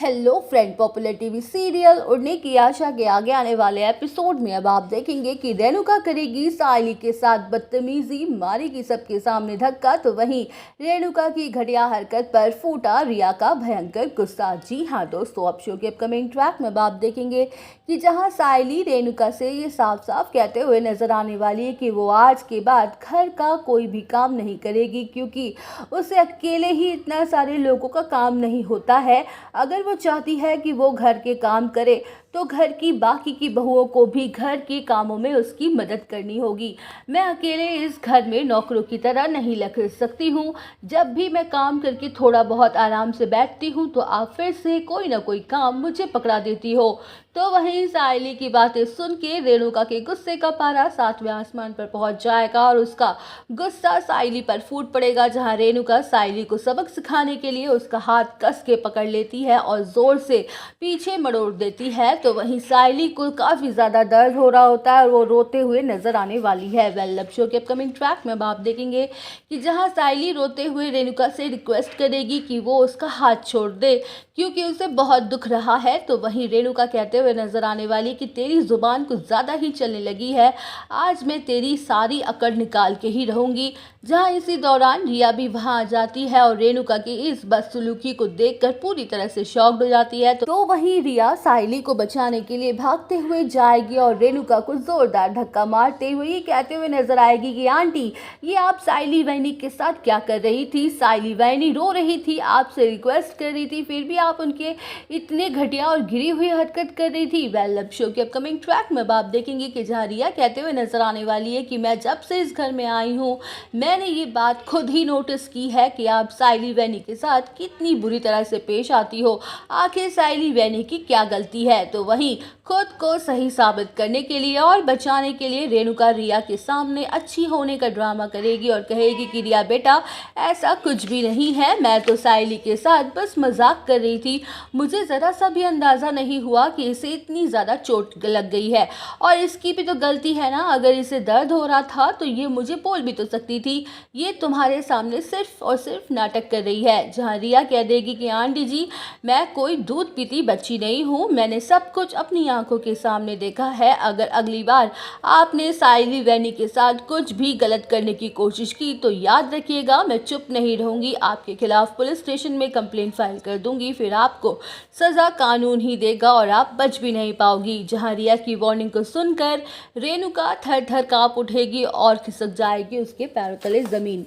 Hello friend, popular TV serial उड़ने की आशा के आगे आने वाले एपिसोड में अब आप देखेंगे कि रेणुका करेगी सायली के साथ बदतमीजी, मारेगी सबके सामने धक्का। तो वहीं रेणुका की घटिया हरकत पर फूटा रिया का भयंकर गुस्सा। जी हाँ दोस्तों, अब शो के अपकमिंग ट्रैक में अब आप देखेंगे कि जहां सायली रेणुका से ये साफ साफ कहते हुए नजर आने वाली है कि वो आज के बाद घर का कोई भी काम नहीं करेगी, क्योंकि उसे अकेले ही इतना सारे लोगों का काम नहीं होता है। अगर वो चाहती है कि वो घर के काम करे तो घर की बाकी की बहुओं को भी घर के कामों में उसकी मदद करनी होगी। मैं अकेले इस घर में नौकरों की तरह नहीं लग सकती हूँ। जब भी मैं काम करके थोड़ा बहुत आराम से बैठती हूँ तो आप फिर से कोई ना कोई काम मुझे पकड़ा देती हो। तो वहीं सायली की बातें सुन के रेणुका के गुस्से का पारा 7वें आसमान पर पहुंच जाएगा और उसका गुस्सा सायली पर फूट पड़ेगा। जहां रेणुका सायली को सबक सिखाने के लिए उसका हाथ कस के पकड़ लेती है और जोर से पीछे मरोड़ देती है। तो वहीं सायली को काफी ज्यादा दर्द हो रहा होता है और वो रोते हुए नजर आने वाली है। वेल, शो के अपकमिंग ट्रैक में अब आप देखेंगे कि जहां सायली रोते हुए रेणुका से रिक्वेस्ट करेगी कि वो उसका हाथ छोड़ दे क्योंकि उसे बहुत दुख रहा है। तो वहीं रेणुका कहते हुए नजर आने वाली कि तेरी जुबान कुछ ज्यादा ही चलने लगी है, आज मैं तेरी सारी अकड़ निकाल के ही रहूंगी। जहां इसी दौरान रिया भी वहां आ जाती है और रेणुका की इस बदसलूकी को देखकर पूरी तरह से शॉक्ड हो जाती है। तो वहीं रिया सायली को बचाने के लिए भागते हुए जाएगी और रेणुका को जोरदार धक्का मारते हुए ये कहते हुए नजर आएगी कि आंटी, ये आप सायली वैनी के साथ क्या कर रही थी? सायली वैनी रो रही थी, आपसे रिक्वेस्ट कर रही थी, फिर भी आप उनके इतने घटिया और गिरी हुई हरकत कर रही थी। वेल, अब शो के अपकमिंग ट्रैक में आप देखेंगे कि जहां रिया कहते हुए नजर आने वाली है कि मैं जब से इस घर में आई हूँ मैंने ये बात खुद ही नोटिस की है कि आप सायली वैनी के साथ कितनी बुरी तरह से पेश आती हो। आखिर सायली वैनी की क्या गलती है? तो वहीं खुद को सही साबित करने के लिए और बचाने के लिए रेणुका रिया के सामने अच्छी होने का ड्रामा करेगी और कहेगी कि रिया बेटा, ऐसा कुछ भी नहीं है, मैं तो सायली के साथ बस मजाक कर रही थी। मुझे ज़रा सा भी अंदाज़ा नहीं हुआ कि इसे इतनी ज़्यादा चोट लग गई है और इसकी भी तो गलती है ना। अगर इसे दर्द हो रहा था तो ये मुझे बोल भी तो सकती थी। ये तुम्हारे सामने सिर्फ और सिर्फ नाटक कर रही है। जहाँ रिया कह देगी कि आंटी जी, मैं कोई दूध पीती बच्ची नहीं हूँ, मैंने सब कुछ अपनी आंखों के सामने देखा है। अगर अगली बार आपने सायली वैनी के साथ कुछ भी गलत करने की कोशिश की तो याद रखिएगा, मैं चुप नहीं रहूंगी, आपके खिलाफ पुलिस स्टेशन में कंप्लेंट फाइल कर दूंगी, फिर आपको सजा कानून ही देगा और आप बच भी नहीं पाओगी। जहां रिया की वार्निंग को सुनकर रेणुका थर थर कांप उठेगी और खिसक जाएगी उसके पैरों तले जमीन।